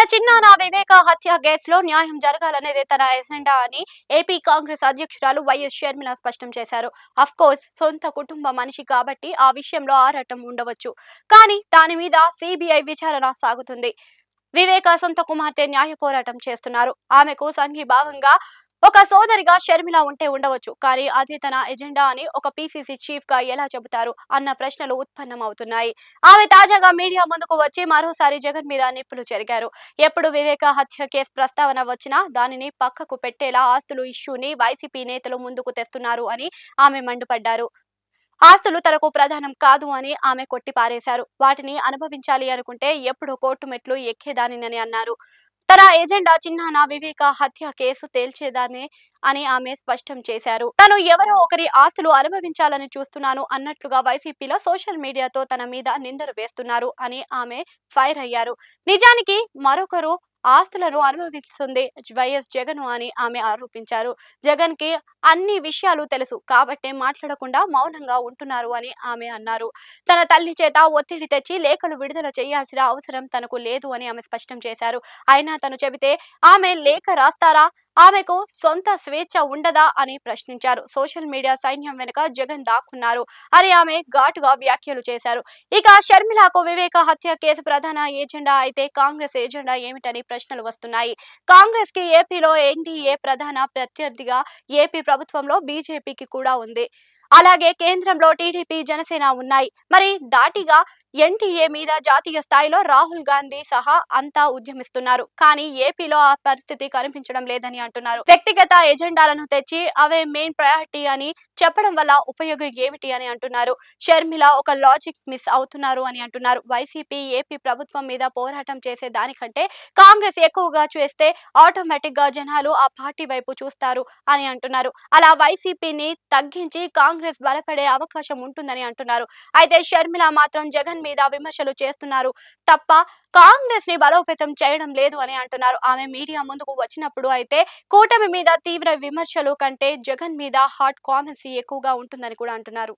చిన్నాన వివేక హత్య కేసులో న్యాయం జరగాలనేదే తన ఎజెండా అని ఏపీ కాంగ్రెస్ అధ్యక్షురాలు వైఎస్ షర్మిల స్పష్టం చేశారు. అఫ్కోర్స్ సొంత కుటుంబ మనిషి కాబట్టి ఆ విషయంలో ఆరాటం ఉండవచ్చు. కానీ దాని మీద సిబిఐ విచారణ సాగుతుంది. వివేక సొంత కుమార్తె న్యాయ పోరాటం చేస్తున్నారు. ఆమెకు సంఘీభావంగా ఒక సోదరిగా షర్మిల ఉంటే ఉండవచ్చు. కానీ అది తన ఎజెండా అని ఒక పీసీసీ చీఫ్ గా ఎలా చెబుతారు అన్న ప్రశ్నలు ఉత్పన్నమవుతున్నాయి. ఆమె తాజాగా మీడియా ముందుకు వచ్చి మరోసారి జగన్ మీద నిప్పులు చెరిగారు. ఎప్పుడు వివేక హత్య కేసు ప్రస్తావన వచ్చినా దానిని పక్కకు పెట్టేలా ఆస్తులు ఇష్యూని వైసీపీ నేతలు ముందుకు తెస్తున్నారు అని ఆమె మండిపడ్డారు. ఆస్తులు తనకు ప్రధానం కాదు అని ఆమె కొట్టిపారేశారు. వాటిని అనుభవించాలి అనుకుంటే ఎప్పుడో కోర్టు మెట్లు ఎక్కేదానినని అన్నారు. తన ఎజెండా చిన్నాన వివేక హత్య కేసు తేల్చేదానే అని ఆమె స్పష్టం చేశారు. తను ఎవరో ఒకరి ఆస్తులు అనుభవించాలని చూస్తున్నాను అన్నట్లుగా వైసీపీలో సోషల్ మీడియాతో తన మీద నిందలు వేస్తున్నారు అని ఆమె ఫైర్ అయ్యారు. నిజానికి మరొకరు ఆస్తులను అనుభవిస్తుంది వైఎస్ జగన్ అని ఆమె ఆరోపించారు. జగన్ కి అన్ని విషయాలు తెలుసు కాబట్టే మాట్లాడకుండా మౌనంగా ఉంటున్నారు అని ఆమె అన్నారు. తన తల్లి చేత ఒత్తిడి తెచ్చి లేఖలు విడుదల చేయాల్సిన అవసరం తనకు లేదు అని ఆమె స్పష్టం చేశారు. అయినా తను చెబితే ఆమె లేఖ రాస్తారా? ఆమెకు సొంత స్వేచ్ఛ ఉండదా అని ప్రశ్నించారు. సోషల్ మీడియా సైన్యం వెనుక జగన్ దాక్కున్నారు అని ఆమె ఘాటుగా వ్యాఖ్యలు చేశారు. ఇక షర్మిలకు వివేక హత్య కేసు ప్రధాన ఎజెండా అయితే కాంగ్రెస్ ఎజెండా ఏమిటని ప్రశ్నలు వస్తున్నాయి. కాంగ్రెస్ కి ఏపీలో ఎన్డీఏ ప్రధాన ప్రత్యర్థిగా ఏపీ ప్రభుత్వంలో బీజేపీకి కూడా ఉంది. అలాగే కేంద్రంలో టీడీపీ జనసేన ఉన్నాయి. మరి దాటిగా ఎన్డీఏ మీద జాతీయ స్థాయిలో రాహుల్ గాంధీ సహా అంతా ఉద్యమిస్తున్నారు. కానీ ఏపీలో ఆ పరిస్థితి కనిపించడం లేదని అంటున్నారు. వ్యక్తిగత ఎజెండాలను తెచ్చి అవే మెయిన్ ప్రయారిటీ అని చెప్పడం వల్ల ఉపయోగం ఏమిటి అని అంటున్నారు. షర్మిల ఒక లాజిక్ మిస్ అవుతున్నారు అని అంటున్నారు. వైసీపీ ఏపీ ప్రభుత్వం మీద పోరాటం చేసే దానికంటే కాంగ్రెస్ ఎక్కువగా చేస్తే ఆటోమేటిక్ గా జనాలు ఆ పార్టీ వైపు చూస్తారు అని అంటున్నారు. అలా వైసీపీని తగ్గించి కాంగ్రెస్ బలపడే అవకాశం ఉంటుందని అంటున్నారు. అయితే షర్మిల మాత్రం జగన్ మీద విమర్శలు చేస్తున్నారు తప్ప కాంగ్రెస్ ని బలోపేతం చేయడం లేదు అని అంటున్నారు. ఆమె మీడియా ముందుకు వచ్చినప్పుడు అయితే కూటమి మీద తీవ్ర విమర్శలు కంటే జగన్ మీద హాట్ కామెంట్స్ ఎక్కువగా ఉంటుందని కూడా అంటున్నారు.